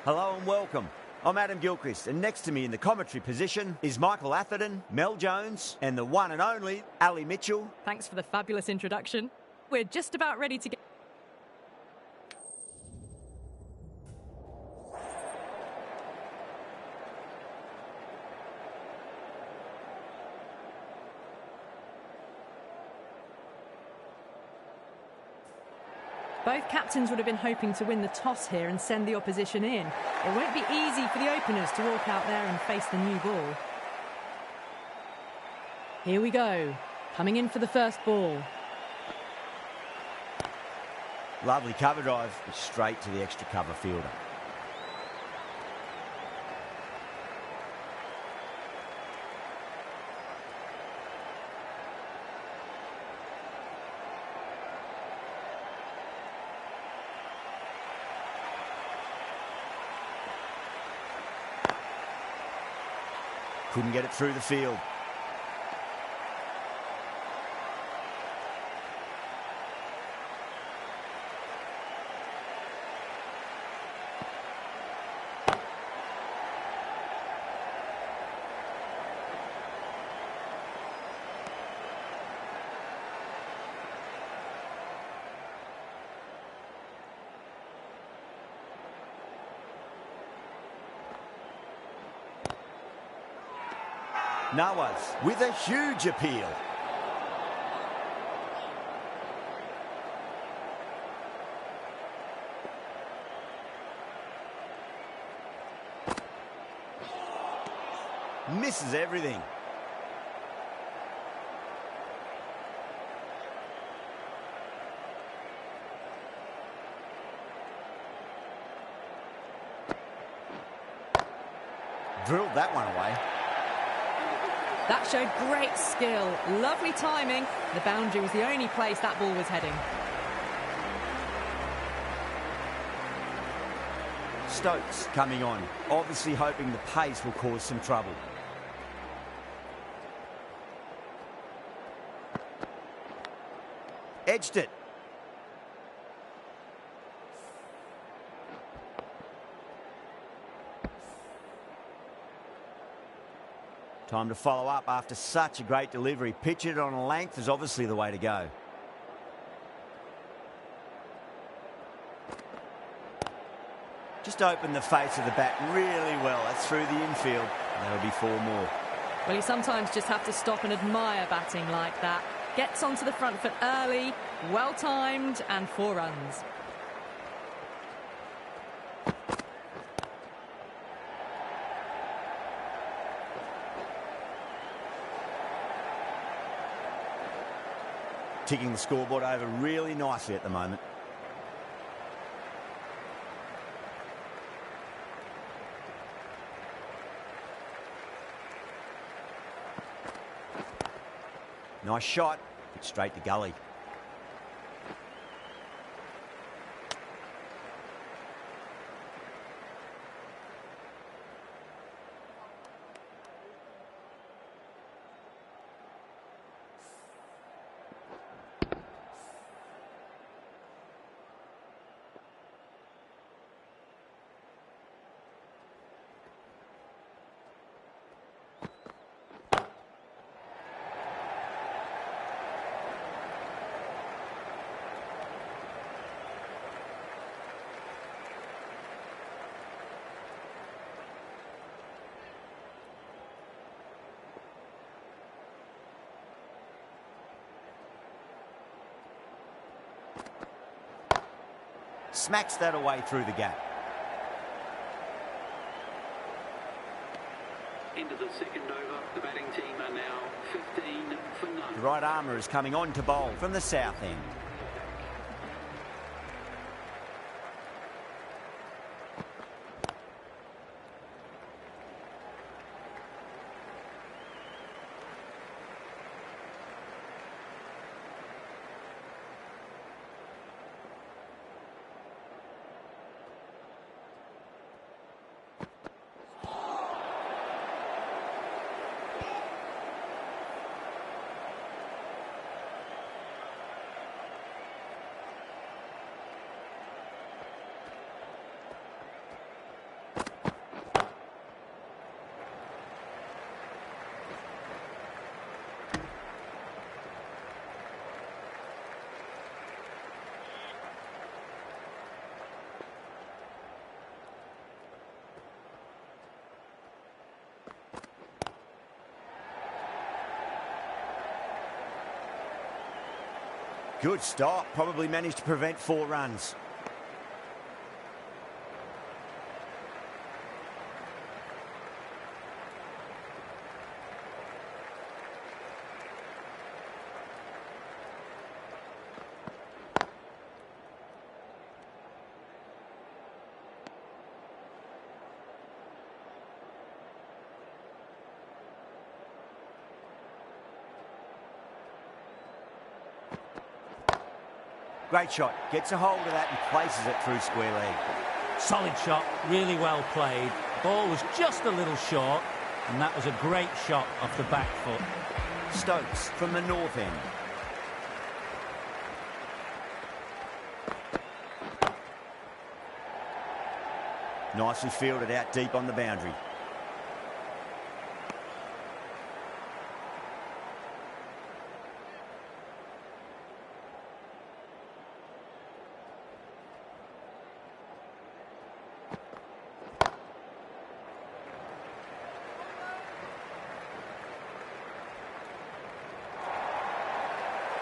Hello and welcome. I'm Adam Gilchrist, and next to me in the commentary position is Michael Atherton, Mel Jones, and the one and only Ali Mitchell. Thanks for the fabulous introduction. We're just about ready to get... Both captains would have been hoping to win the toss here and send the opposition in. It won't be easy for the openers to walk out there and face the new ball. Here we go. Coming in for the first ball. Lovely cover drive, straight to the extra cover fielder. Couldn't get it through the field. Nawaz with a huge appeal. Misses everything. Drilled that one away. That showed great skill, lovely timing. The boundary was the only place that ball was heading. Stokes coming on, obviously hoping the pace will cause some trouble. Edged it. Time to follow up after such a great delivery. Pitch it on a length is obviously the way to go. Just opened the face of the bat really well. That's through the infield. That'll be 4 more. Well, you sometimes just have to stop and admire batting like that. Gets onto the front foot early, well timed, and 4 runs. Ticking the scoreboard over really nicely at the moment. Nice shot, but straight to gully. Smacks that away through the gap. Into the second over, the batting team are now 15 for none. The right armour is coming on to bowl from the south end. Good stop. Probably managed to prevent 4 runs. Great shot. Gets a hold of that and places it through square leg. Solid shot, really well played. Ball was just a little short, and that was a great shot off the back foot. Stokes from the north end. Nicely fielded out deep on the boundary.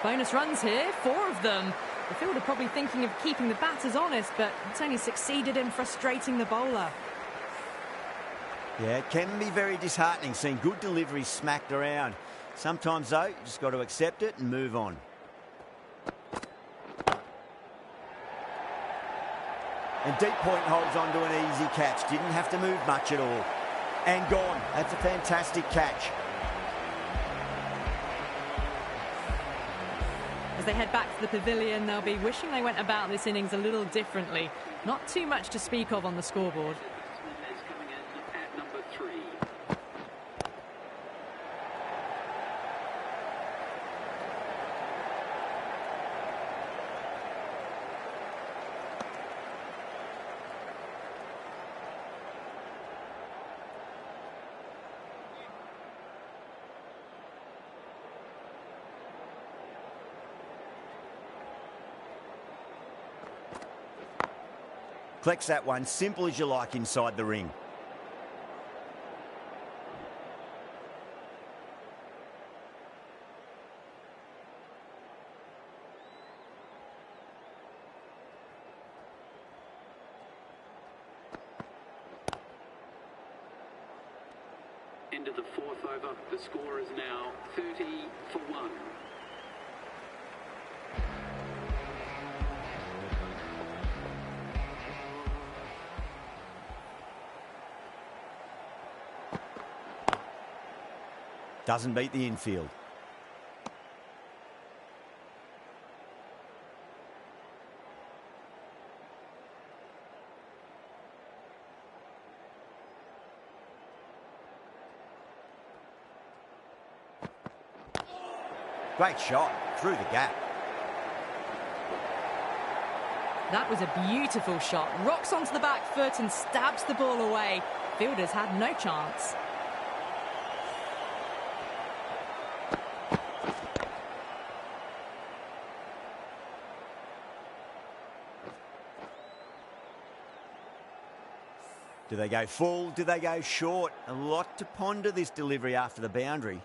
Bonus runs here, 4 of them. The fielder probably thinking of keeping the batters honest, but it's only succeeded in frustrating the bowler. Yeah, it can be very disheartening seeing good deliveries smacked around. Sometimes, though, you just got to accept it and move on. And deep point holds on to an easy catch. Didn't have to move much at all. And gone. That's a fantastic catch. As they head back to the pavilion, they'll be wishing they went about this innings a little differently. Not too much to speak of on the scoreboard. Is coming in at number 3. Collects that one, simple as you like inside the ring. Into the 4th over. The score is now 30 for 1. Doesn't beat the infield. Great shot through the gap. That was a beautiful shot. Rocks onto the back foot and stabs the ball away. Fielders had no chance. Do they go full? Do they go short? A lot to ponder this delivery after the boundary.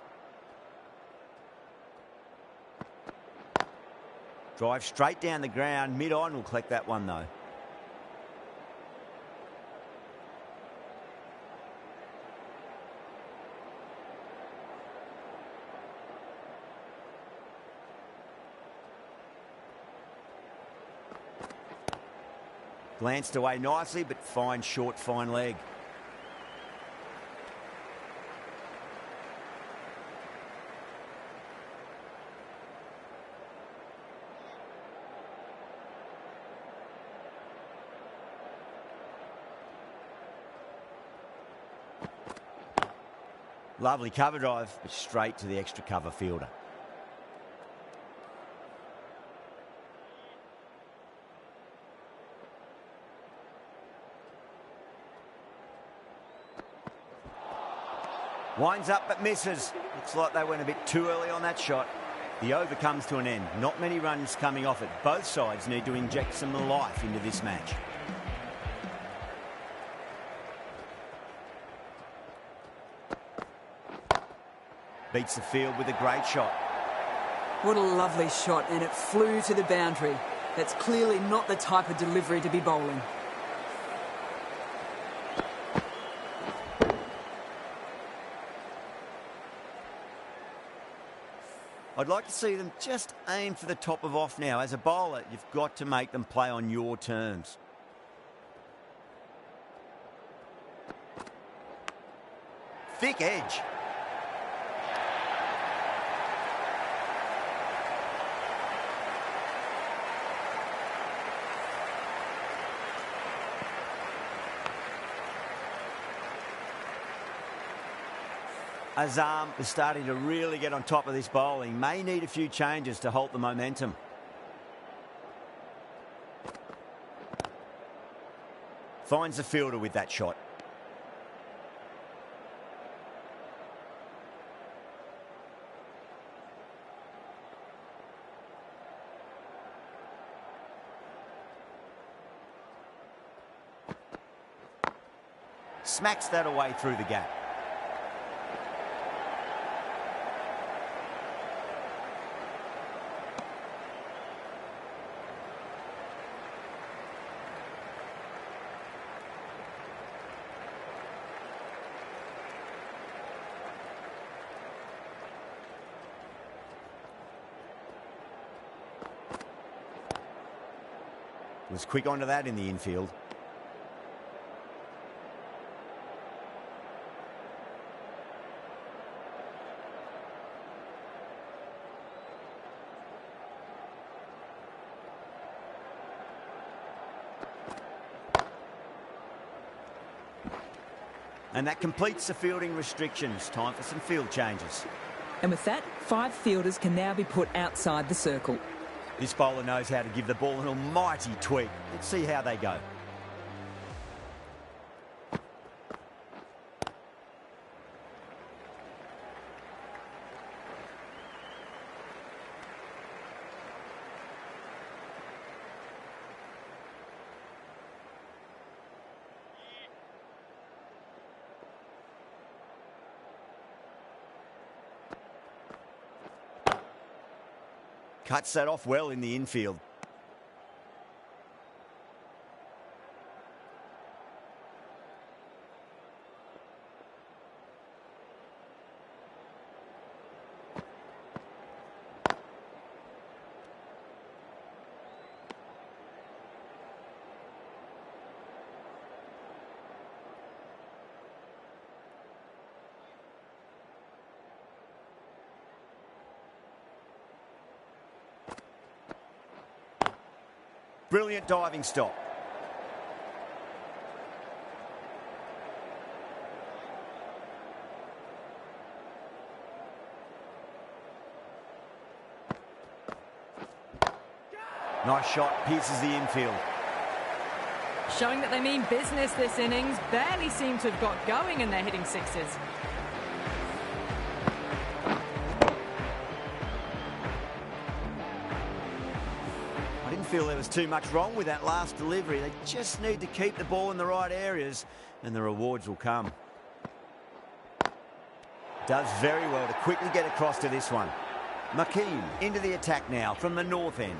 Drive straight down the ground. Mid-on will collect that one though. Glanced away nicely, but fine short, fine leg. Lovely cover drive, but straight to the extra cover fielder. Winds up but misses. Looks like they went a bit too early on that shot. The over comes to an end. Not many runs coming off it. Both sides need to inject some life into this match. Beats the field with a great shot. What a lovely shot, and it flew to the boundary. That's clearly not the type of delivery to be bowling. I'd like to see them just aim for the top of off now. As a bowler, you've got to make them play on your terms. Thick edge. Azam is starting to really get on top of this bowling. May need a few changes to halt the momentum. Finds the fielder with that shot. Smacks that away through the gap. Was quick onto that in the infield. And that completes the fielding restrictions. Time for some field changes. And with that, 5 fielders can now be put outside the circle. This bowler knows how to give the ball an almighty tweak. Let's see how they go. Cuts that off well in the infield. Brilliant diving stop. Nice shot, pierces the infield. Showing that they mean business this innings. Barely seem to have got going and they're hitting sixes. Feel there was too much wrong with that last delivery. They just need to keep the ball in the right areas and the rewards will come. Does very well to quickly get across to this one. McKean into the attack now from the north end.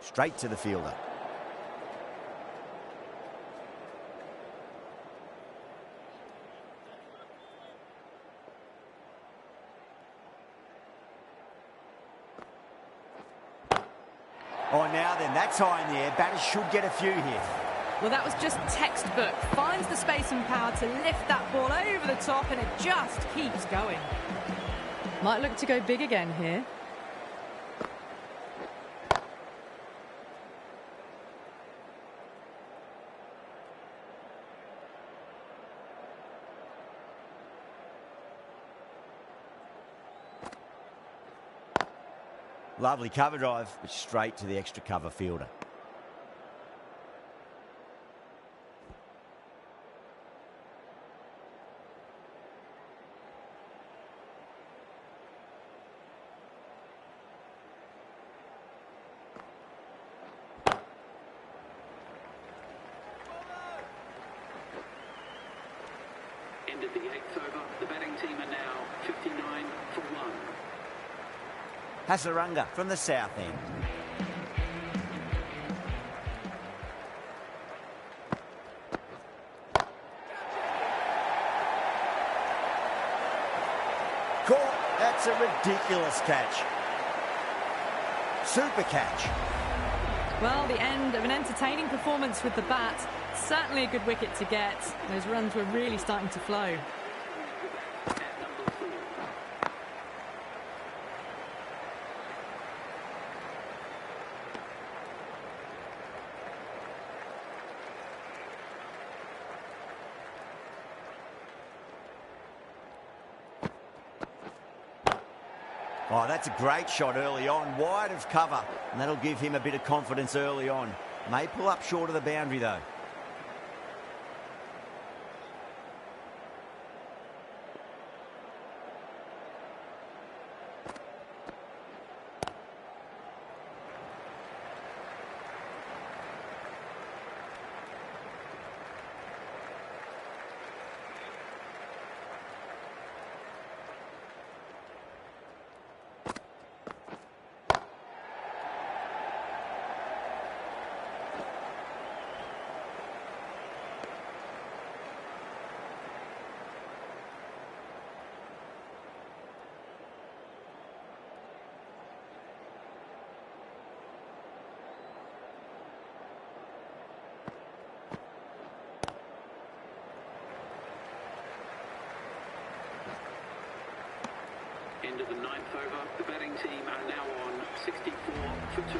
Straight to the fielder. Oh, now then, that's high in the air. Batters should get a few here. Well, that was just textbook. Finds the space and power to lift that ball over the top, and it just keeps going. Might look to go big again here. Lovely cover drive, but straight to the extra cover fielder. Ended the 8th over. The batting team are now 59 for 1. Hasaranga from the south end. Caught. That's a ridiculous catch. Super catch. Well, the end of an entertaining performance with the bat. Certainly a good wicket to get. Those runs were really starting to flow. Oh, that's a great shot early on, wide of cover, and that'll give him a bit of confidence early on. May pull up short of the boundary, though. End of the 9th over. The batting team are now on 64 for 2.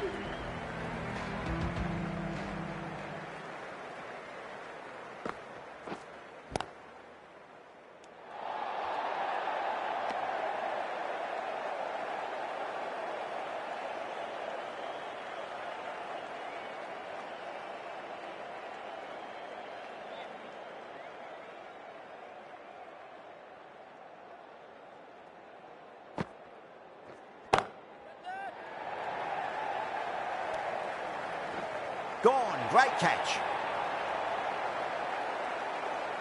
Gone. Great catch.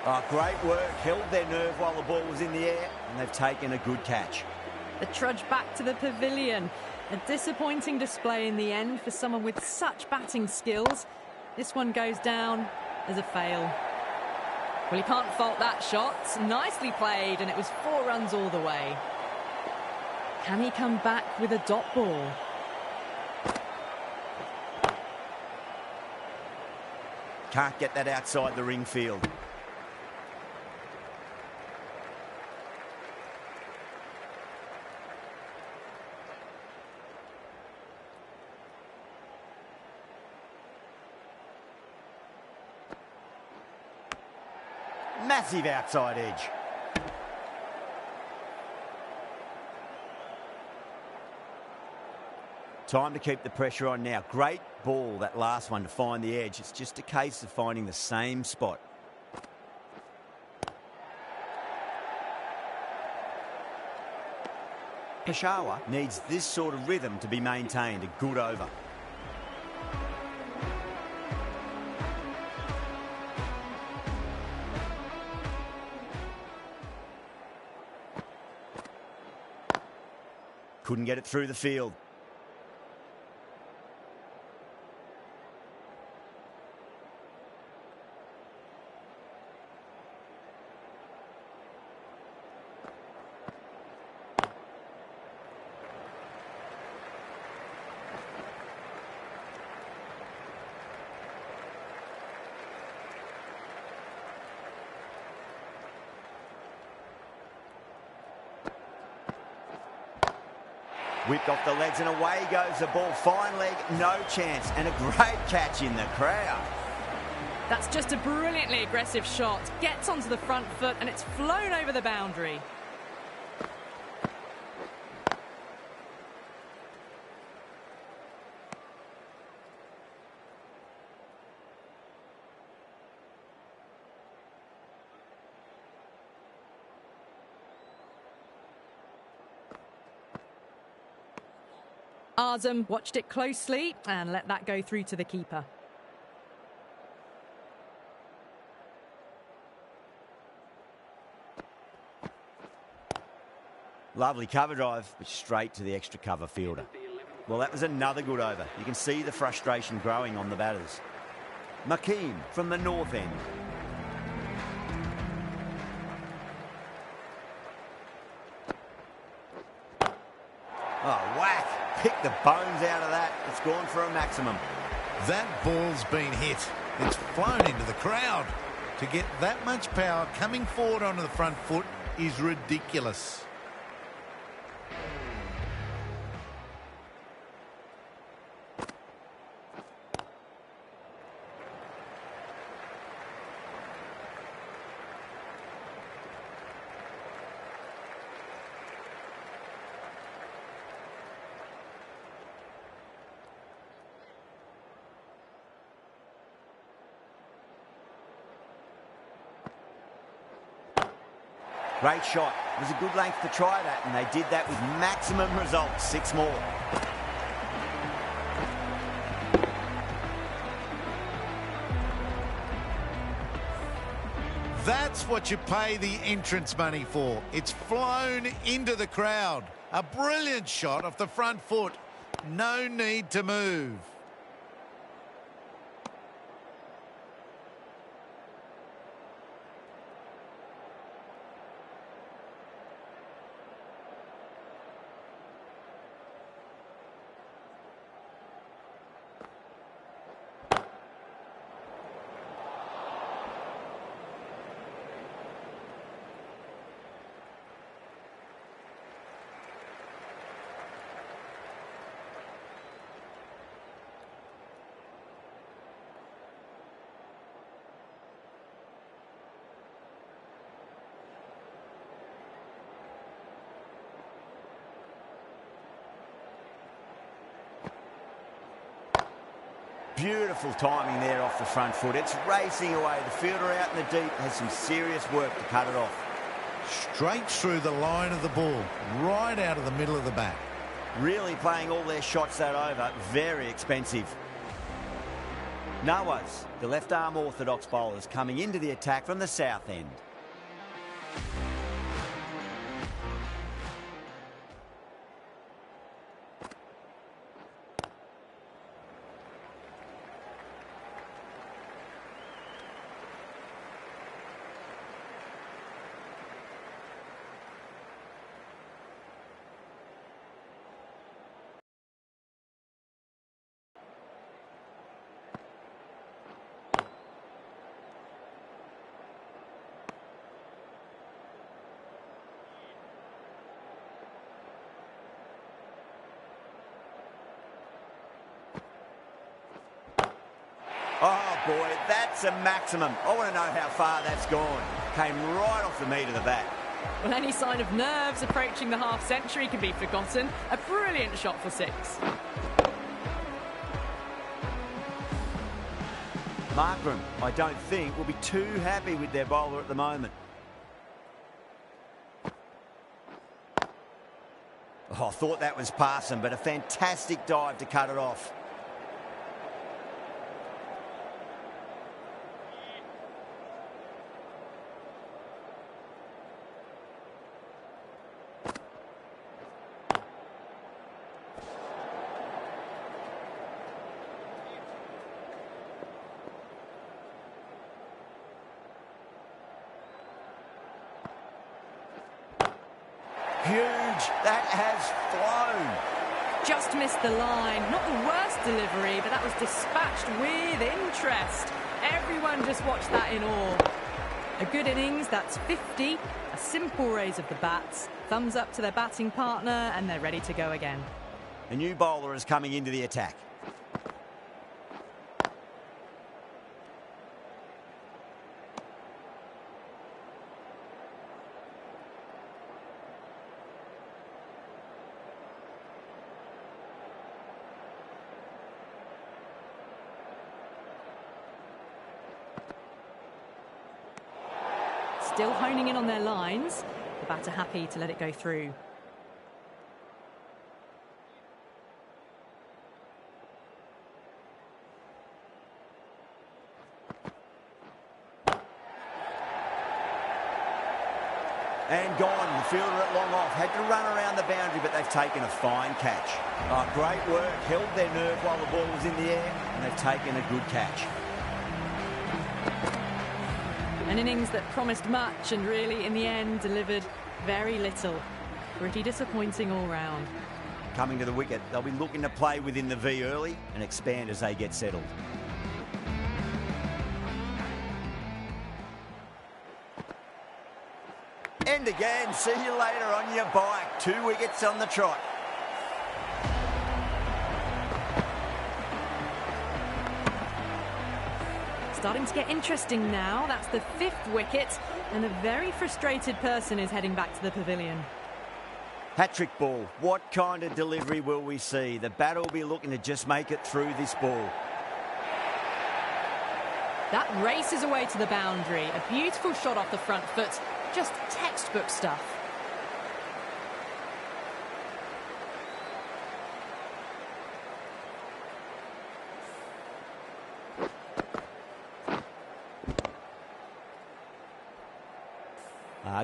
Oh, great work. Held their nerve while the ball was in the air, and they've taken a good catch. The trudge back to the pavilion. A disappointing display in the end for someone with such batting skills. This one goes down as a fail. Well, you can't fault that shot. Nicely played, and it was 4 runs all the way. Can he come back with a dot ball? Can't get that outside the ring field. Massive outside edge. Time to keep the pressure on now. Great ball, that last one, to find the edge. It's just a case of finding the same spot. Peshawar needs this sort of rhythm to be maintained. A good over. Couldn't get it through the field. Whipped off the legs and away goes the ball. Fine leg, no chance. And a great catch in the crowd. That's just a brilliantly aggressive shot. Gets onto the front foot and it's flown over the boundary. Azam watched it closely and let that go through to the keeper. Lovely cover drive, but straight to the extra cover fielder. Well, that was another good over. You can see the frustration growing on the batters. Makeem from the north end. Oh, whack. Pick the bones out of that. It's gone for a maximum. That ball's been hit. It's flown into the crowd. To get that much power coming forward onto the front foot is ridiculous. Great shot. It was a good length to try that, and they did that with maximum results. 6 more. That's what you pay the entrance money for. It's flown into the crowd. A brilliant shot off the front foot. No need to move. Beautiful timing there off the front foot. It's racing away. The fielder out in the deep has some serious work to cut it off. Straight through the line of the ball, right out of the middle of the bat. Really playing all their shots that over. Very expensive. Nawaz, the left-arm orthodox bowlers, coming into the attack from the south end. Oh, boy, that's a maximum. I want to know how far that's gone. Came right off the meat of the bat. Well, any sign of nerves approaching the half-century can be forgotten. A brilliant shot for 6. Markram, I don't think, will be too happy with their bowler at the moment. Oh, I thought that was passing, but a fantastic dive to cut it off. Huge. That has flown. Just missed the line. Not the worst delivery, but that was dispatched with interest. Everyone just watched that in awe. A good innings, that's 50. A simple raise of the bats. Thumbs up to their batting partner, and they're ready to go again. A new bowler is coming into the attack. Still honing in on their lines. The batter happy to let it go through. And gone. The fielder at long off. Had to run around the boundary, but they've taken a fine catch. Oh, great work. Held their nerve while the ball was in the air, and they've taken a good catch. An innings that promised much and really, in the end, delivered very little. Pretty disappointing all round. Coming to the wicket, they'll be looking to play within the V early and expand as they get settled. And again, see you later on your bike. 2 wickets on the trot. Starting to get interesting now. That's the 5th wicket, and a very frustrated person is heading back to the pavilion. Hat-trick ball. What kind of delivery will we see? The batter will be looking to just make it through this ball. That races away to the boundary. A beautiful shot off the front foot. Just textbook stuff.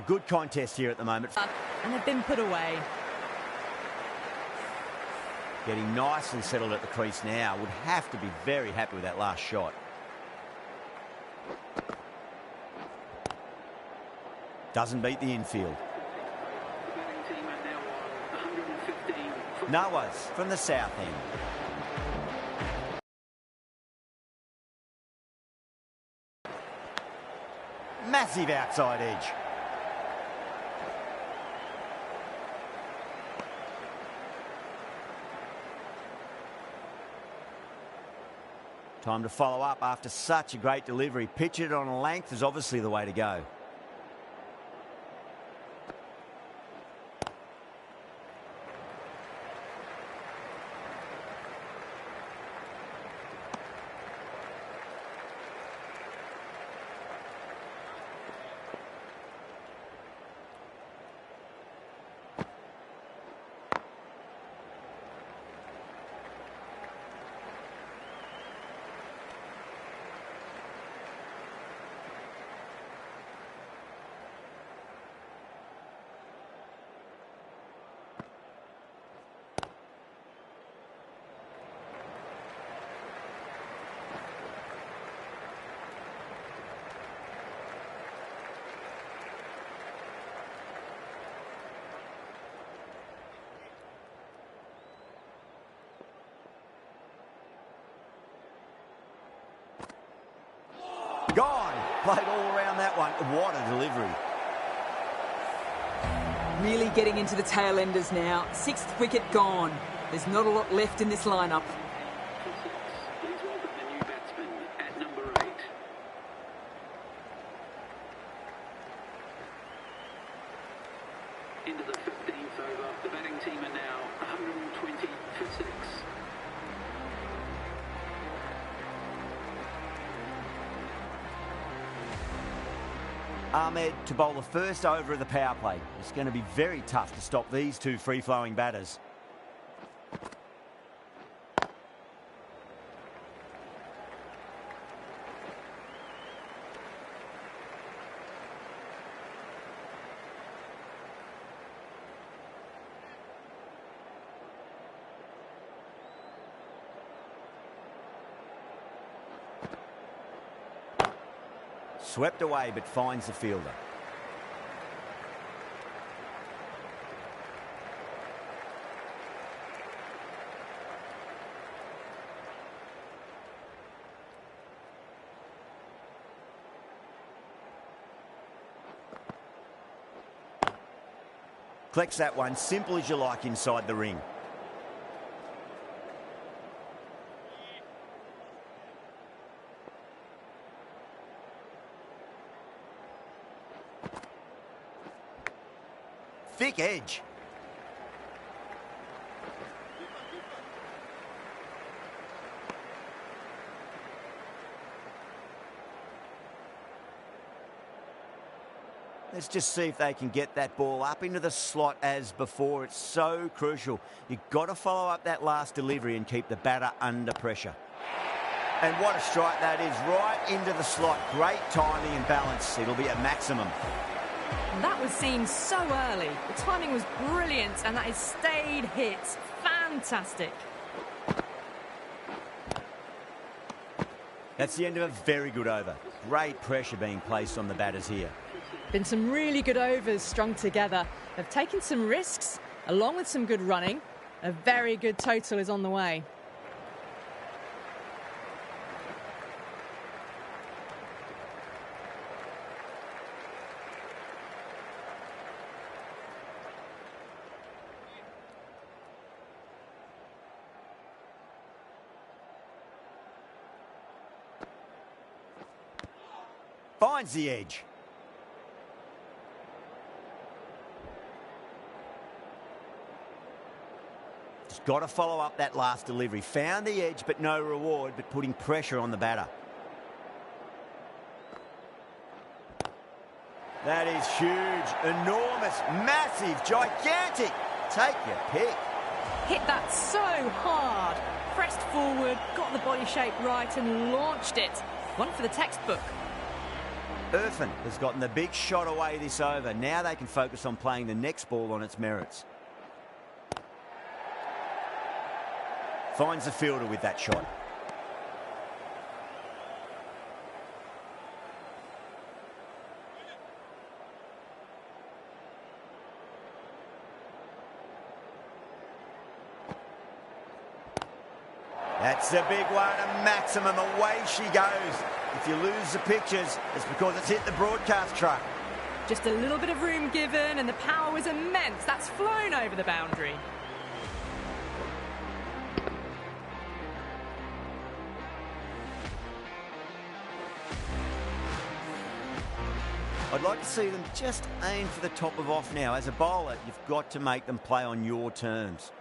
Good contest here at the moment. And they've been put away. Getting nice and settled at the crease now. Would have to be very happy with that last shot. Doesn't beat the infield. Nawaz from the south end. Massive outside edge. Time to follow up after such a great delivery. Pitch it on a length is obviously the way to go. Gone. Played all around that one. What a delivery. Really getting into the tail enders now. 6th wicket gone. There's not a lot left in this lineup. Please welcome the new batsman at number 8. Into the 15th over. The batting team are now 120 for 6. Ahmed to bowl the first over of the power play. It's going to be very tough to stop these two free-flowing batters. Swept away, but finds the fielder. Collects that one, simple as you like, inside the ring. Thick edge. Let's just see if they can get that ball up into the slot as before. It's so crucial. You've got to follow up that last delivery and keep the batter under pressure. And what a strike that is, right into the slot. Great timing and balance. It'll be at maximum. And that was seen so early. The timing was brilliant, and that is stayed hit. Fantastic. That's the end of a very good over. Great pressure being placed on the batters here. Been some really good overs strung together. They've taken some risks, along with some good running. A very good total is on the way. Finds the edge. Just got to follow up that last delivery. Found the edge, but no reward, but putting pressure on the batter. That is huge, enormous, massive, gigantic. Take your pick. Hit that so hard. Pressed forward, got the body shape right and launched it. One for the textbook. Irfan has gotten the big shot away this over. Now they can focus on playing the next ball on its merits. Finds the fielder with that shot. That's a big one, a maximum. Away she goes. If you lose the pictures, it's because it's hit the broadcast truck. Just a little bit of room given, and the power was immense. That's flown over the boundary. I'd like to see them just aim for the top of off now. As a bowler, you've got to make them play on your terms.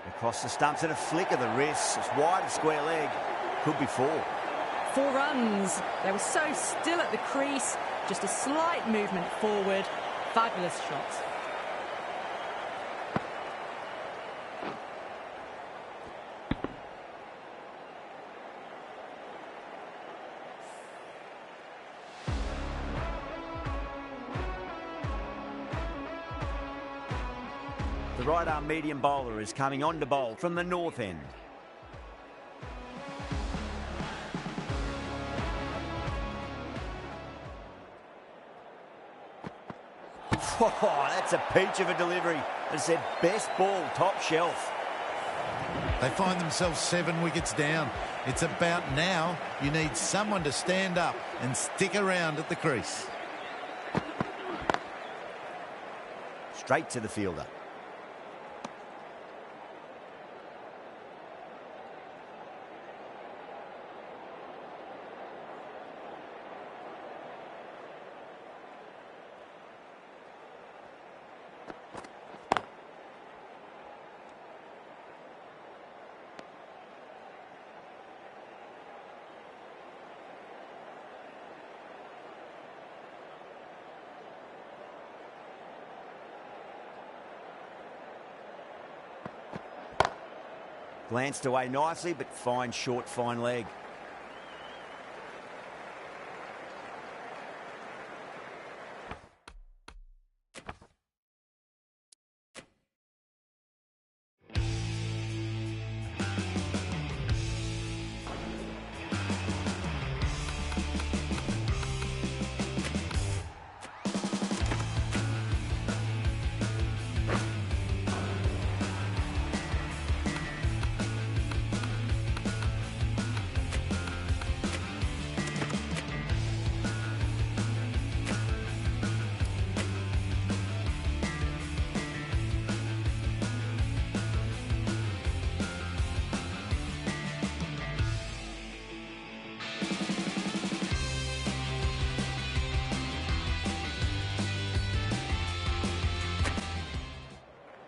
Across the stumps and a flick of the wrist. It's wide of square leg. Could be 4. 4 runs. They were so still at the crease. Just a slight movement forward. Fabulous shots. The right-arm medium bowler is coming on to bowl from the north end. Oh, that's a peach of a delivery. It's their best ball, top shelf. They find themselves 7 wickets down. It's about now. You need someone to stand up and stick around at the crease. Straight to the fielder. Glanced away nicely, but fine short, fine leg.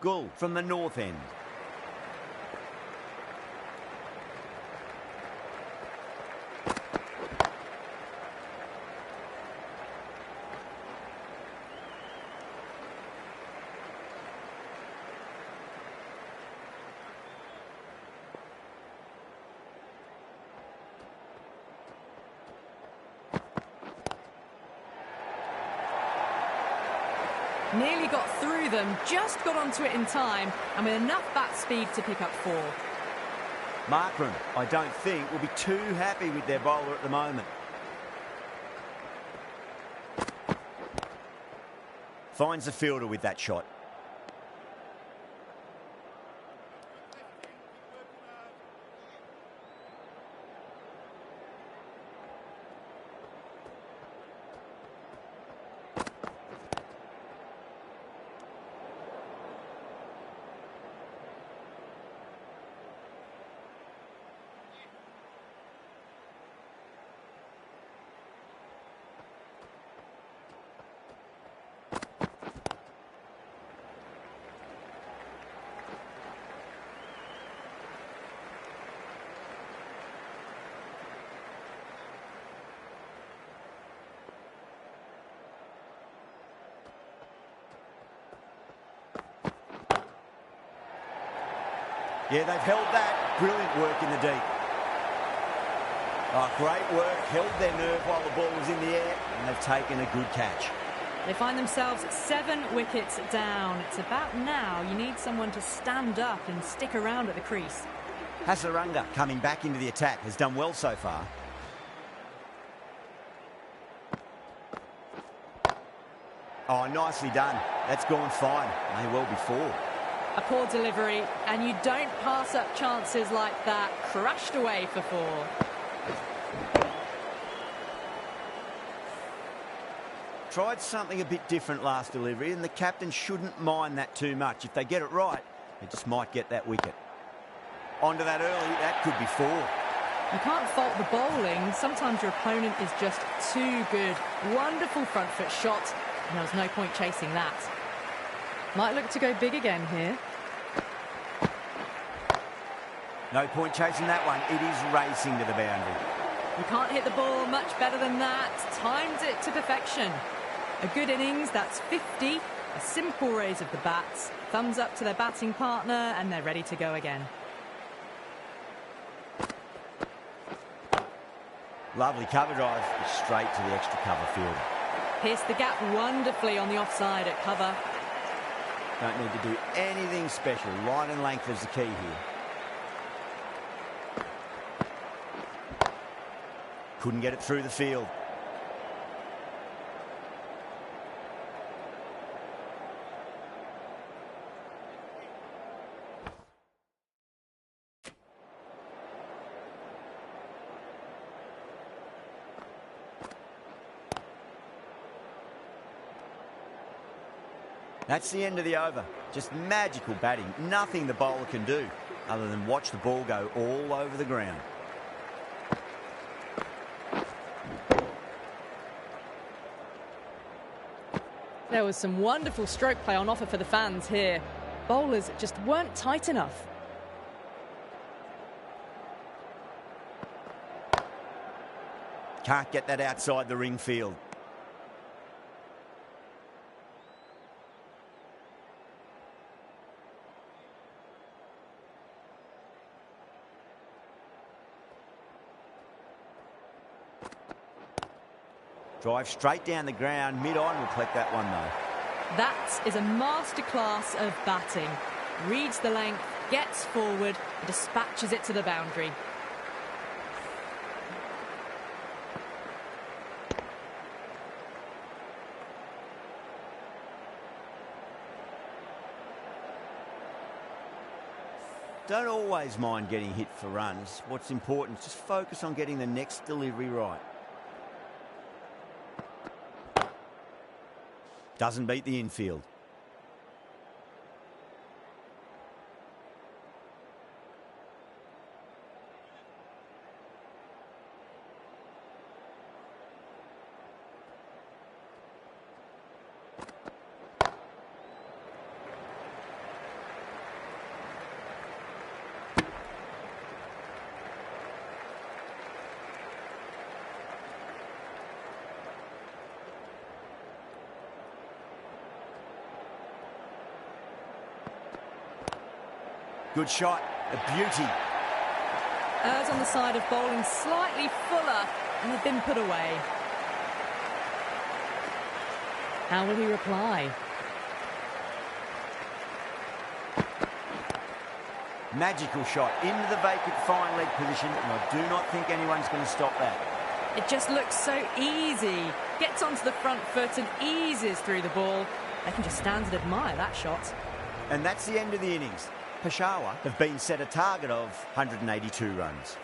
Gull from the north end. Nearly got through them, just got onto it in time, and with enough bat speed to pick up 4. Markram, I don't think, will be too happy with their bowler at the moment. Finds the fielder with that shot. Yeah, they've held that. Brilliant work in the deep. Oh, great work. Held their nerve while the ball was in the air, and they've taken a good catch. They find themselves 7 wickets down. It's about now you need someone to stand up and stick around at the crease. Hasaranga, coming back into the attack, has done well so far. Oh, nicely done. That's gone fine. May well be 4. A poor delivery, and you don't pass up chances like that. Crashed away for 4. Tried something a bit different last delivery, and the captain shouldn't mind that too much. If they get it right, they just might get that wicket. Onto that early, that could be 4. You can't fault the bowling. Sometimes your opponent is just too good. Wonderful front foot shot, and there was no point chasing that. Might look to go big again here. No point chasing that one. It is racing to the boundary. You can't hit the ball much better than that. Timed it to perfection. A good innings, that's 50. A simple raise of the bats. Thumbs up to their batting partner, and they're ready to go again. Lovely cover drive, straight to the extra cover field. Pierced the gap wonderfully on the offside at cover. Don't need to do anything special. Line and length is the key here. Couldn't get it through the field. That's the end of the over. Just magical batting. Nothing the bowler can do other than watch the ball go all over the ground. There was some wonderful stroke play on offer for the fans here. Bowlers just weren't tight enough. Can't get that outside the ring field. Drive straight down the ground, mid-on, will collect that one though. That is a masterclass of batting. Reads the length, gets forward, and dispatches it to the boundary. Don't always mind getting hit for runs. What's important is just focus on getting the next delivery right. Doesn't beat the infield. Good shot, a beauty. Errs on the side of bowling slightly fuller, and they've been put away. How will he reply? Magical shot into the vacant fine leg position, and I do not think anyone's going to stop that. It just looks so easy. Gets onto the front foot and eases through the ball. They can just stand and admire that shot. And that's the end of the innings. Peshawar have been set a target of 182 runs.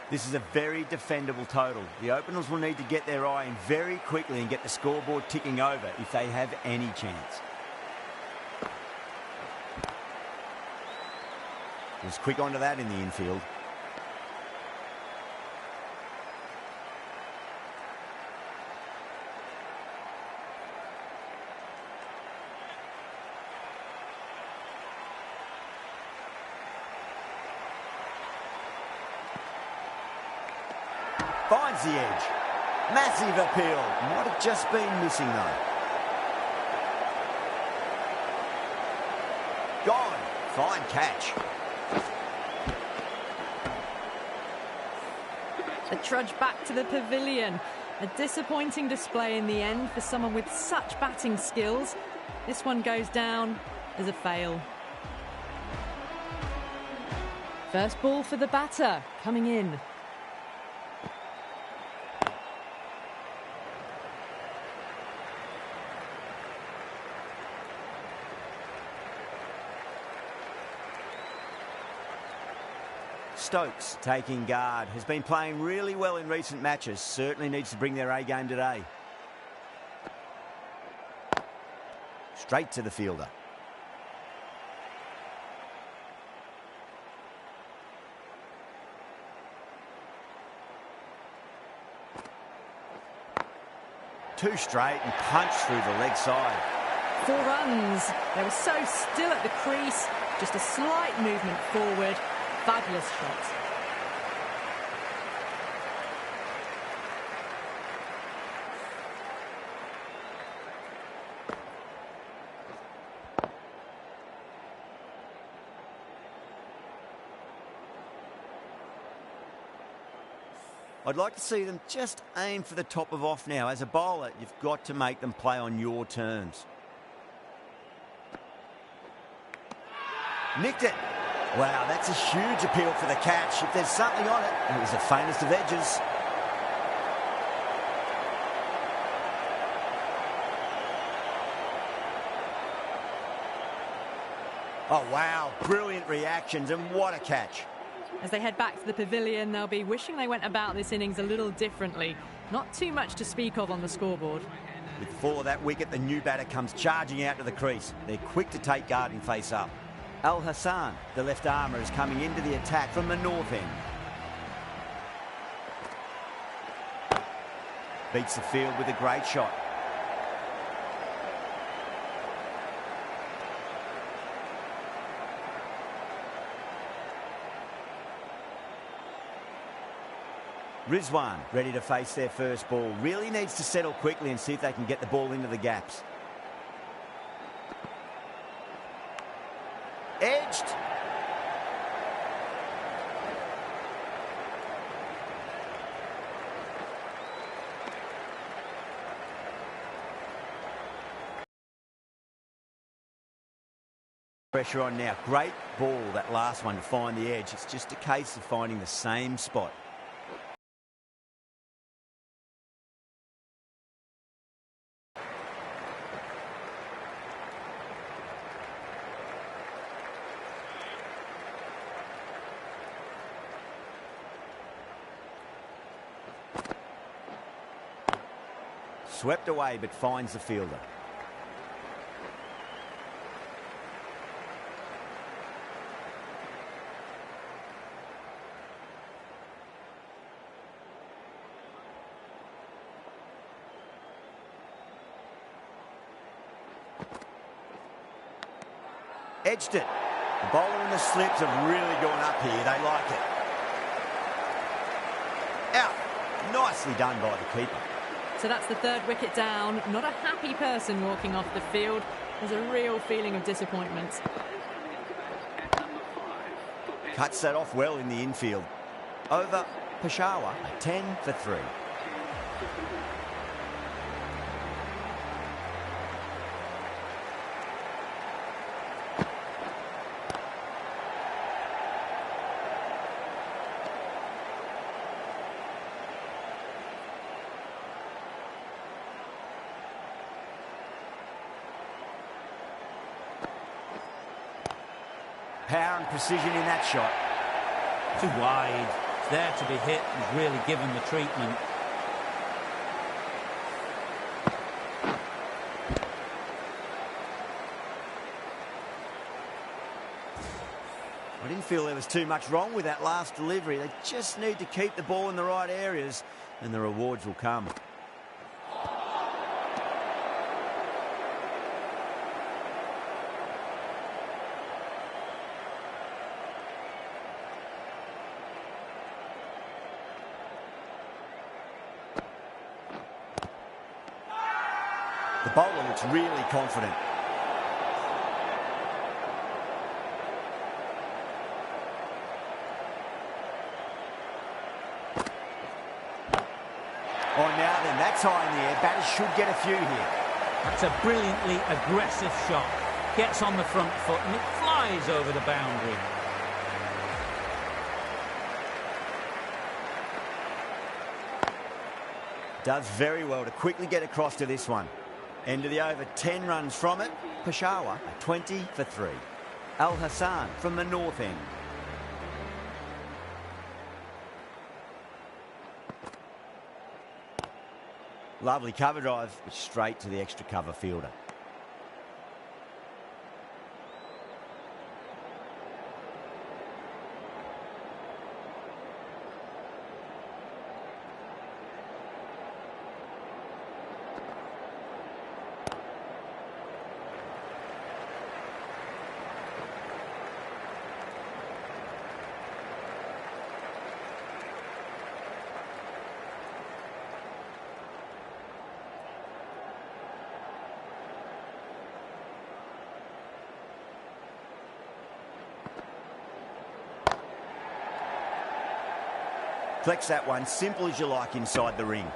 This is a very defendable total. The openers will need to get their eye in very quickly and get the scoreboard ticking over if they have any chance. Was quick onto that in the infield. Finds the edge. Massive appeal. Might have just been missing though. Gone. Fine catch. The trudge back to the pavilion. A disappointing display in the end for someone with such batting skills. This one goes down as a fail. First ball for the batter, coming in. Stokes taking guard. Has been playing really well in recent matches. Certainly needs to bring their A game today. Straight to the fielder. Two straight and punch through the leg side. 4 runs. They were so still at the crease. Just a slight movement forward. Fabulous shot. I'd like to see them just aim for the top of off now. As a bowler, you've got to make them play on your terms. Nicked it. Wow, that's a huge appeal for the catch. If there's something on it, it was the faintest of edges. Oh, wow. Brilliant reactions, and what a catch. As they head back to the pavilion, they'll be wishing they went about this innings a little differently. Not too much to speak of on the scoreboard. With 4 of that wicket, the new batter comes charging out to the crease. They're quick to take guard and face up. Al Hassan, the left armour, is coming into the attack from the north end. Beats the field with a great shot. Rizwan ready to face their first ball. Really needs to settle quickly and see if they can get the ball into the gaps. Edged. Pressure on now. Great ball, that last one, to find the edge. It's just a case of finding the same spot. Swept away, but finds the fielder. Edged it. The bowler and the slips have really gone up here. They like it. Out. Nicely done by the keeper. So that's the 3rd wicket down. Not a happy person walking off the field. There's a real feeling of disappointment. Cuts that off well in the infield. Over Peshawar, 10 for 3. Power and precision in that shot. Too wide. It's there to be hit and really given the treatment. I didn't feel there was too much wrong with that last delivery. They just need to keep the ball in the right areas and the rewards will come. The bowler looks really confident. Oh, now then, that's high in the air. Batters should get a few here. That's a brilliantly aggressive shot. Gets on the front foot and it flies over the boundary. Does very well to quickly get across to this one. End of the over, 10 runs from it. Peshawar, 20 for 3. Al Hassan from the north end. Lovely cover drive, but straight to the extra cover fielder. Flex that one, simple as you like inside the ring.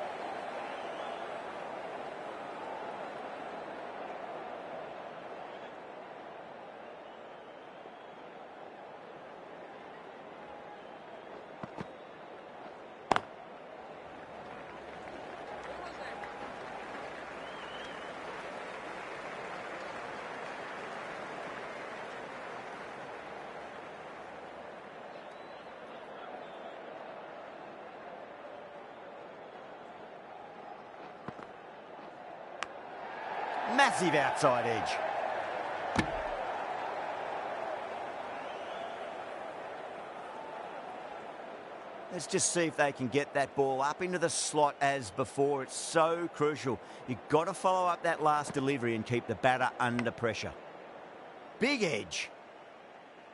Massive outside edge. Let's just see if they can get that ball up into the slot as before. It's so crucial. You've got to follow up that last delivery and keep the batter under pressure. Big edge.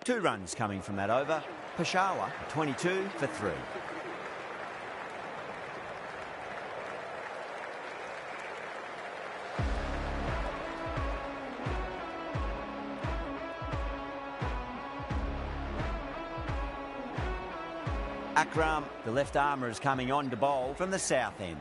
2 runs coming from that over. Peshawar, 22 for 3. Akram, the left armour, is coming on to bowl from the south end.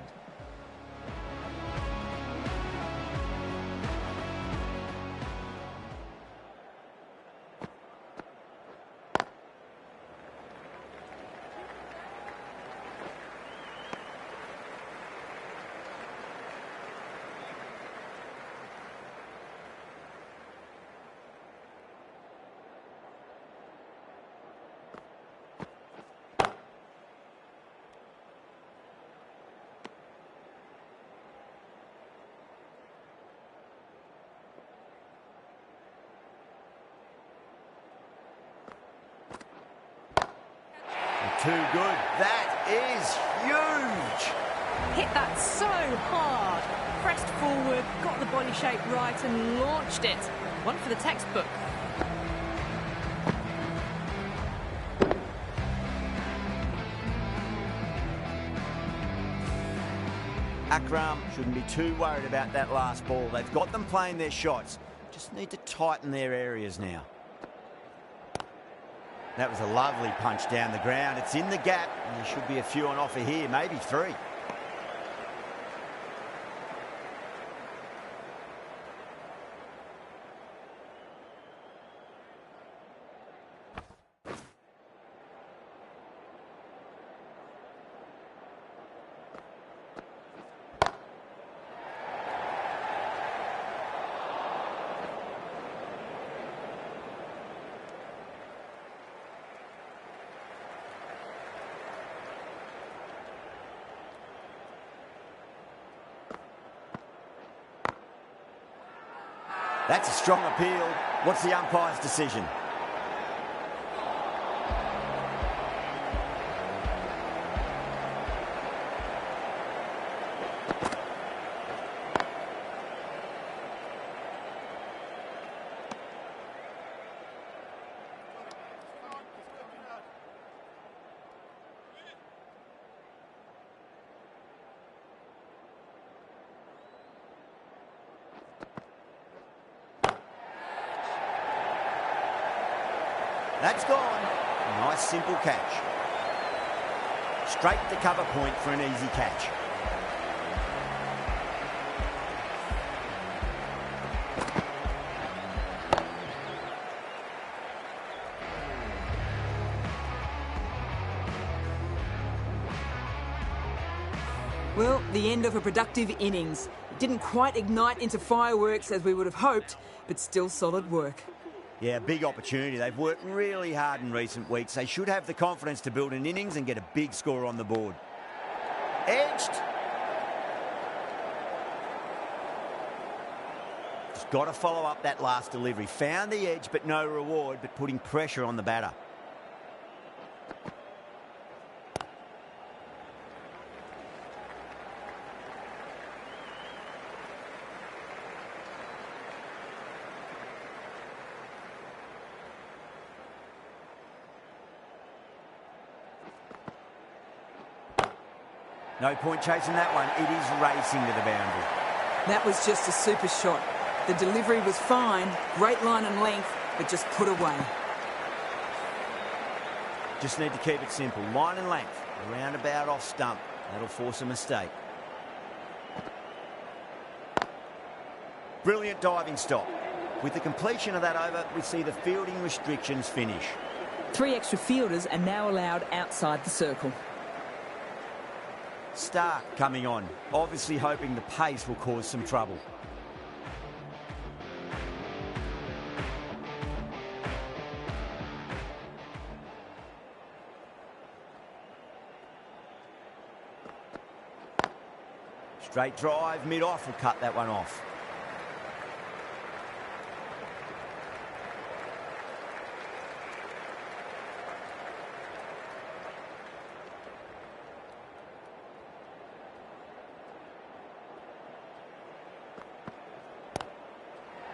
Too good. That is huge. Hit that so hard. Pressed forward, got the body shape right and launched it. One for the textbook. Akram shouldn't be too worried about that last ball. They've got them playing their shots. Just need to tighten their areas now. That was a lovely punch down the ground. It's in the gap, and there should be a few on offer here, maybe 3. That's a strong appeal. What's the umpire's decision? That's gone. Nice simple catch. Straight to cover point for an easy catch. Well, the end of a productive innings. It didn't quite ignite into fireworks as we would have hoped, but still solid work. Yeah, big opportunity. They've worked really hard in recent weeks. They should have the confidence to build an innings and get a big score on the board. Edged. Just got to follow up that last delivery. Found the edge, but no reward, but putting pressure on the batter. No point chasing that one. It is racing to the boundary. That was just a super shot. The delivery was fine, great line and length, but just put away. Just need to keep it simple. Line and length. Around about off stump. That'll force a mistake. Brilliant diving stop. With the completion of that over, we see the fielding restrictions finish. 3 extra fielders are now allowed outside the circle. Stark coming on, obviously hoping the pace will cause some trouble. Straight drive, mid-off will cut that one off.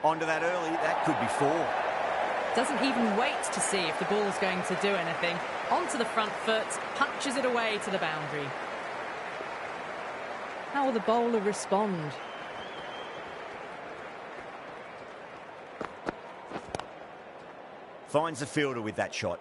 Onto that early, that could be 4. Doesn't even wait to see if the ball's going to do anything. Onto the front foot, punches it away to the boundary. How will the bowler respond? Finds the fielder with that shot.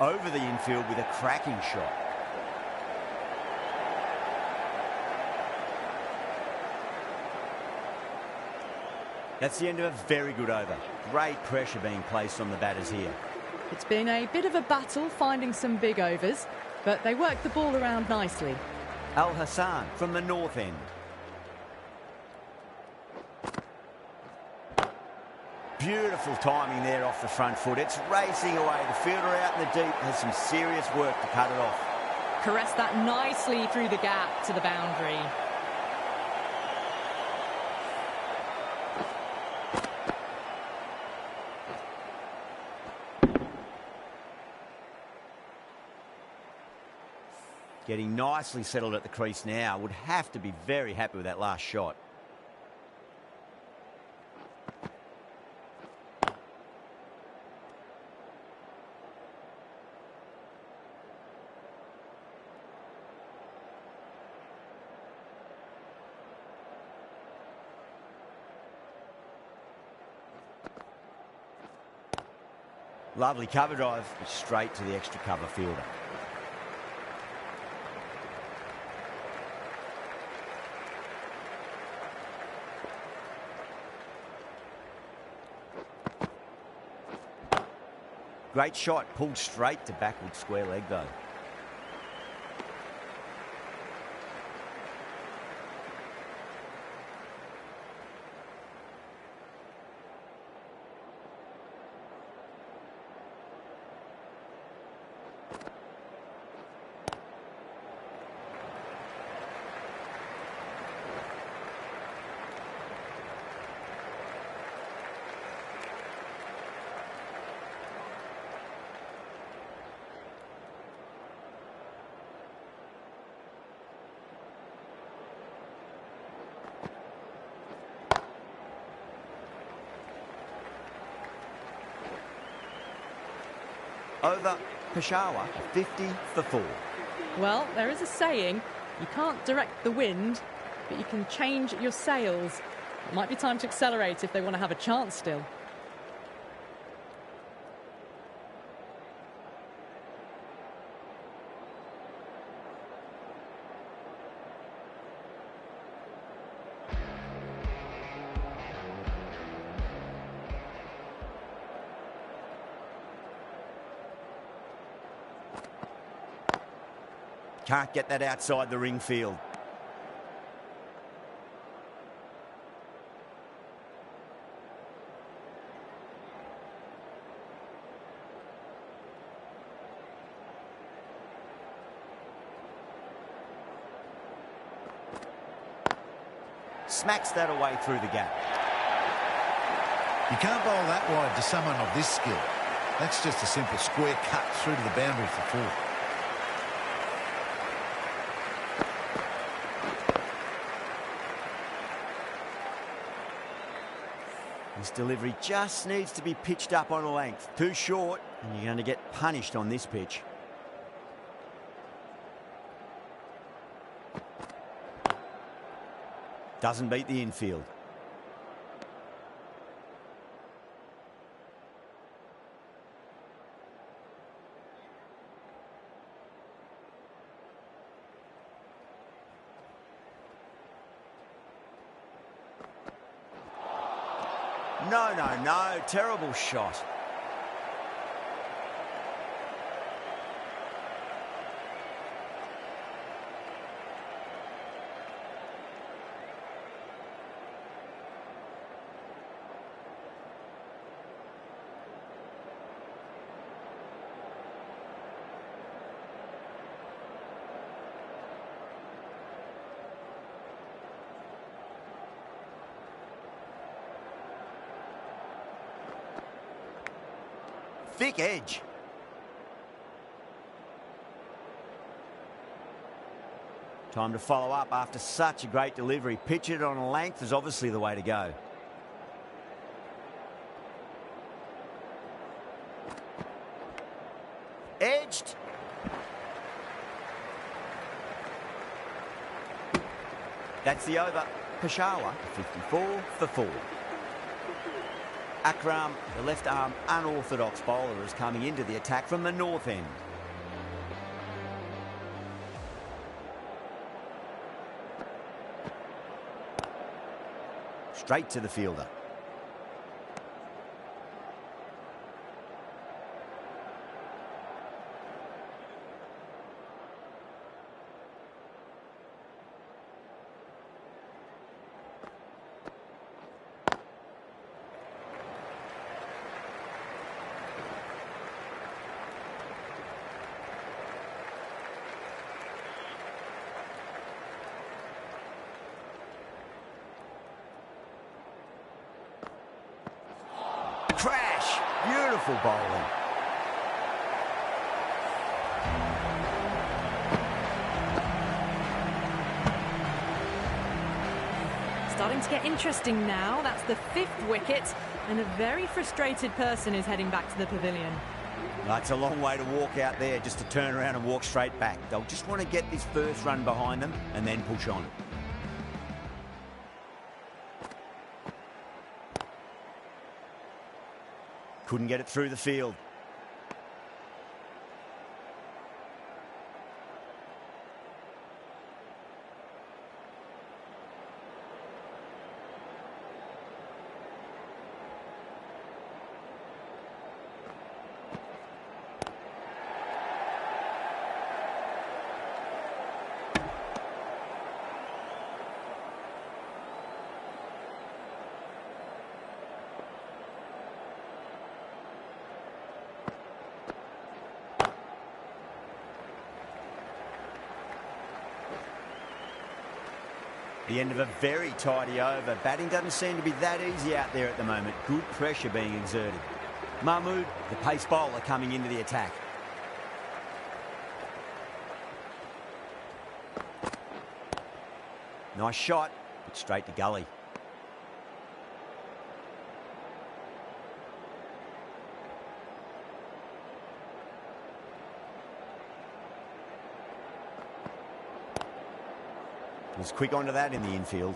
Over the infield with a cracking shot. That's the end of a very good over. Great pressure being placed on the batters here. It's been a bit of a battle finding some big overs, but they worked the ball around nicely. Al Hassan from the north end. Beautiful timing there off the front foot. It's racing away. The fielder out in the deep has some serious work to cut it off. Caressed that nicely through the gap to the boundary. Getting nicely settled at the crease now. Would have to be very happy with that last shot. Lovely cover drive, straight to the extra cover fielder. Great shot, pulled straight to backward square leg though. Over Peshawar, 50 for 4. Well, there is a saying, you can't direct the wind, but you can change your sails. It might be time to accelerate if they want to have a chance still. Can't get that outside the ring field. Smacks that away through the gap. You can't bowl that wide to someone of this skill. That's just a simple square cut through to the boundary for 4. This delivery just needs to be pitched up on a length. Too short, and you're going to get punished on this pitch. Doesn't beat the infield. No, no, no. Terrible shot. Thick edge. Time to follow up after such a great delivery. Pitch it on a length is obviously the way to go. Edged. That's the over. Peshawar, 54 for 4. Akram, the left-arm unorthodox bowler, is coming into the attack from the north end. Straight to the fielder. Crash! Beautiful bowling. Starting to get interesting now. That's the 5th wicket, and a very frustrated person is heading back to the pavilion. That's a long way to walk out there just to turn around and walk straight back. They'll just want to get this first run behind them and then push on. Couldn't get it through the field. The end of a very tidy over. Batting doesn't seem to be that easy out there at the moment. Good pressure being exerted. Mahmood, the pace bowler, coming into the attack. Nice shot, but straight to gully. Was quick onto that in the infield.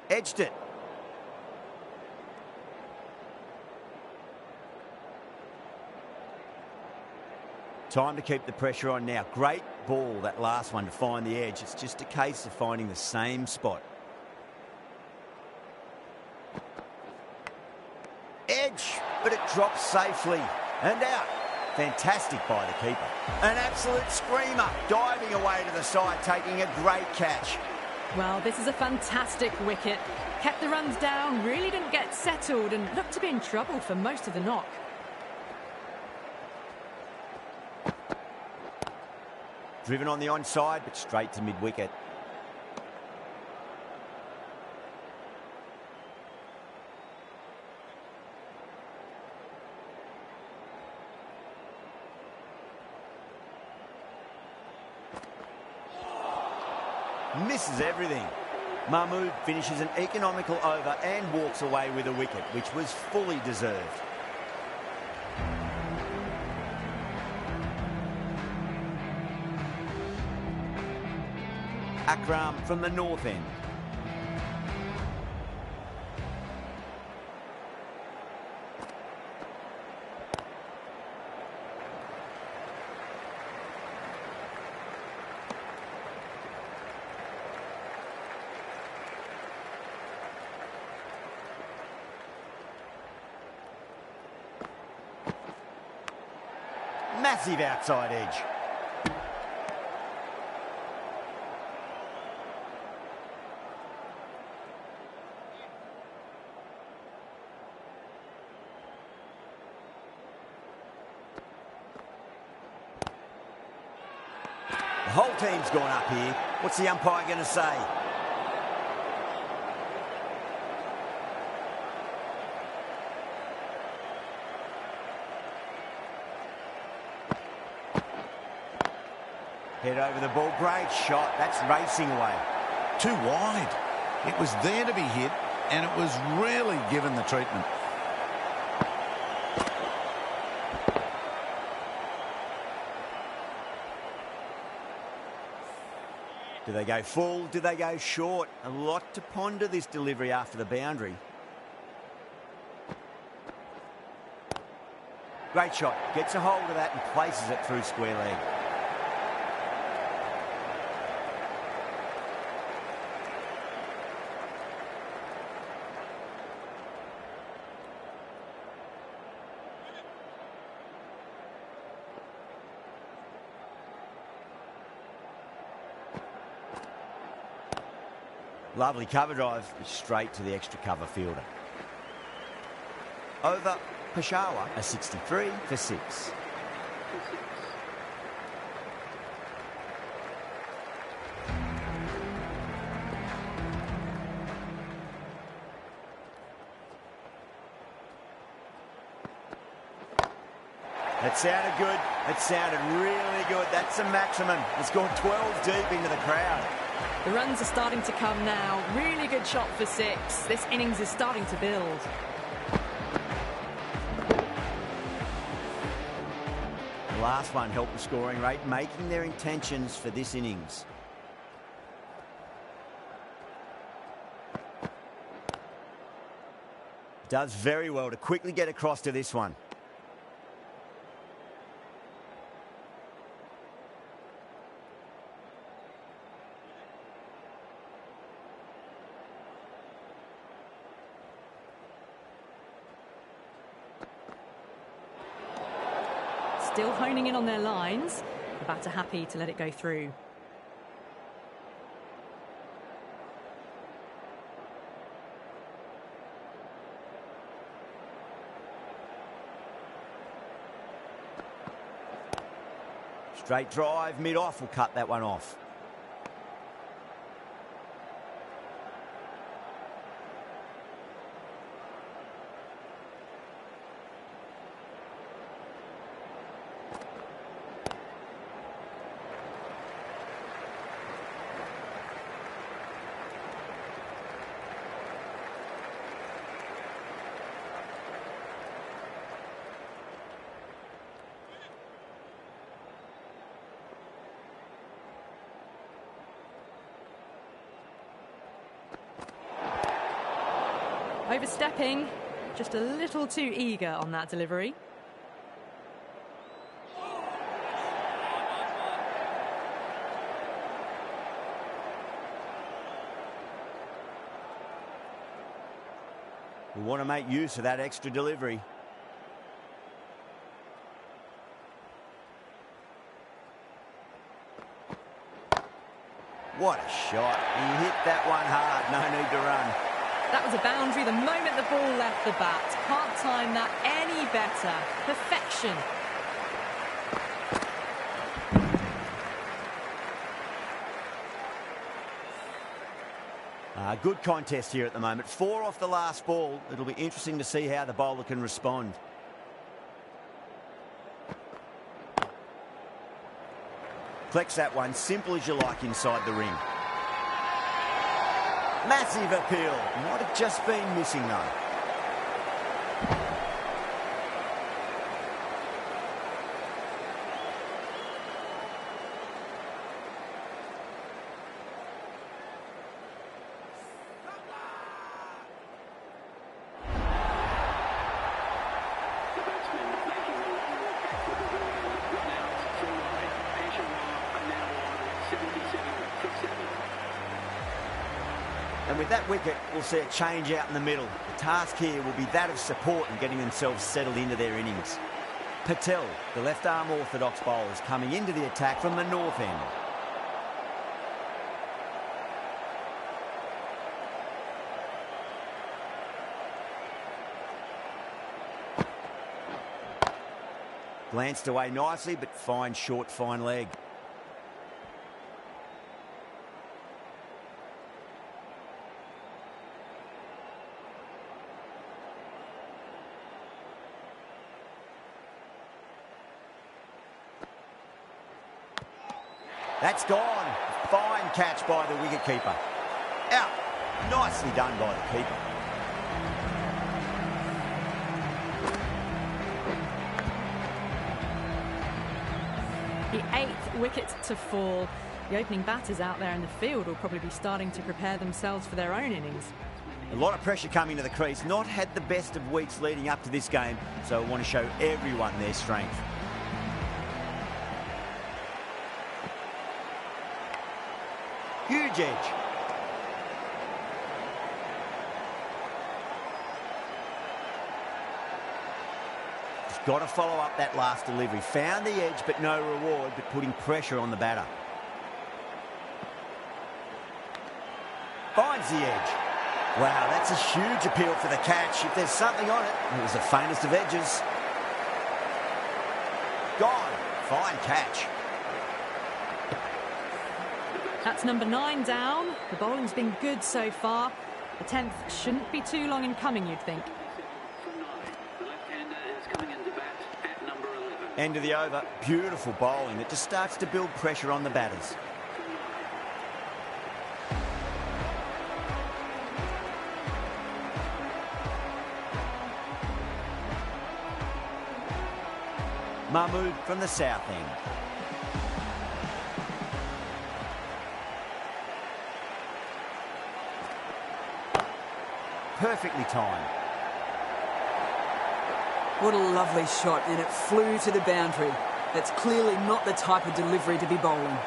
Edged it. Time to keep the pressure on now. Great ball, that last one, to find the edge. It's just a case of finding the same spot. Edge, but it drops safely and out. Fantastic by the keeper. An absolute screamer, diving away to the side, taking a great catch. Well, this is a fantastic wicket. Kept the runs down, really didn't get settled and looked to be in trouble for most of the knock. Driven on the onside, but straight to mid-wicket. Misses everything. Mahmood finishes an economical over and walks away with a wicket, which was fully deserved. Akram from the north end. Massive outside edge. The whole team's gone up here. What's the umpire going to say? Head over the ball. Great shot. That's racing away. Too wide. It was there to be hit, and it was really given the treatment. Do they go full? Do they go short? A lot to ponder this delivery after the boundary. Great shot. Gets a hold of that and places it through square leg. Lovely cover drive, straight to the extra cover fielder. Over Peshawar, a 63 for 6. That sounded good. It sounded really good. That's the maximum. It's gone 12 deep into the crowd. The runs are starting to come now. Really good shot for 6. This innings is starting to build. The last one helped the scoring rate, making their intentions for this innings. Does very well to quickly get across to this one. Still honing in on their lines. The batter happy to let it go through. Straight drive, mid-off will cut that one off. Overstepping, just a little too eager on that delivery. We want to make use of that extra delivery. What a shot. He hit that one hard, no need to run. That was a boundary the moment the ball left the bat. Can't time that any better. Perfection. Good contest here at the moment. 4 off the last ball. It'll be interesting to see how the bowler can respond. Collects that one, simple as you like inside the ring. Massive appeal. Might have just been missing though. The batsman making a long walk back to the pavilion. Run out for wide. Peshawar are now on 77 for 7. And with that wicket, we'll see a change out in the middle. The task here will be that of support and getting themselves settled into their innings. Patel, the left-arm orthodox bowler, is coming into the attack from the north end. Glanced away nicely, but fine short, fine leg. That's gone. Fine catch by the wicketkeeper. Out. Nicely done by the keeper. The 8th wicket to fall. The opening batters out there in the field will probably be starting to prepare themselves for their own innings. A lot of pressure coming to the crease. Not had the best of weeks leading up to this game, so I want to show everyone their strength. Huge edge. He's got to follow up that last delivery. Found the edge, but no reward, but putting pressure on the batter. Finds the edge. Wow, that's a huge appeal for the catch. If there's something on it, it was the faintest of edges. Gone. Fine catch. That's number 9 down. The bowling's been good so far. The 10th shouldn't be too long in coming, you'd think. From 9, the left-hander is coming into bat at number 11. End of the over. Beautiful bowling that just starts to build pressure on the batters. Mahmood from the south end. Perfectly timed. What a lovely shot, and it flew to the boundary. That's clearly not the type of delivery to be bowling.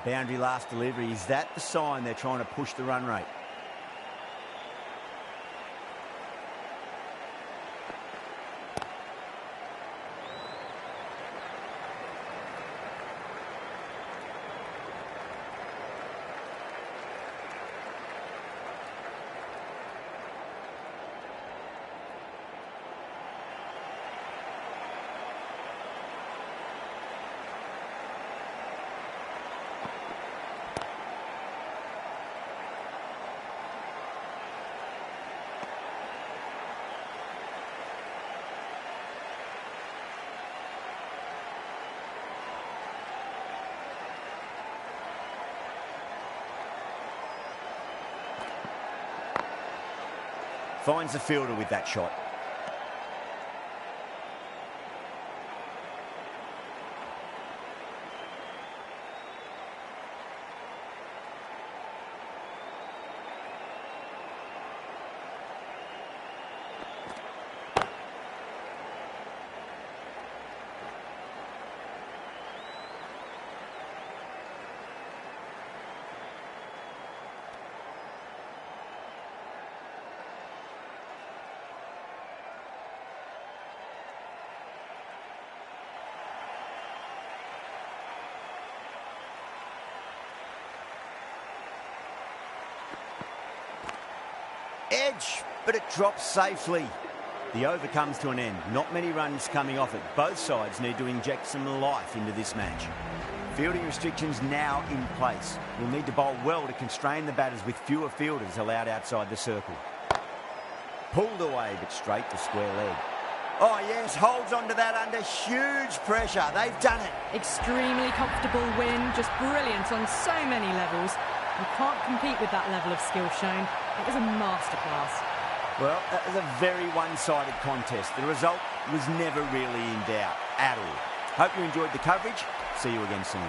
Boundary last delivery. Is that the sign they're trying to push the run rate? Finds the fielder with that shot. Edge, but it drops safely. The over comes to an end. Not many runs coming off it. Both sides need to inject some life into this match. Fielding restrictions now in place. We'll need to bowl well to constrain the batters with fewer fielders allowed outside the circle. Pulled away, but straight to square leg. Oh yes, holds on to that under huge pressure. They've done it. Extremely comfortable win, just brilliant on so many levels. You can't compete with that level of skill shown. It was a masterclass. Well, that was a very one-sided contest. The result was never really in doubt at all. Hope you enjoyed the coverage. See you again soon.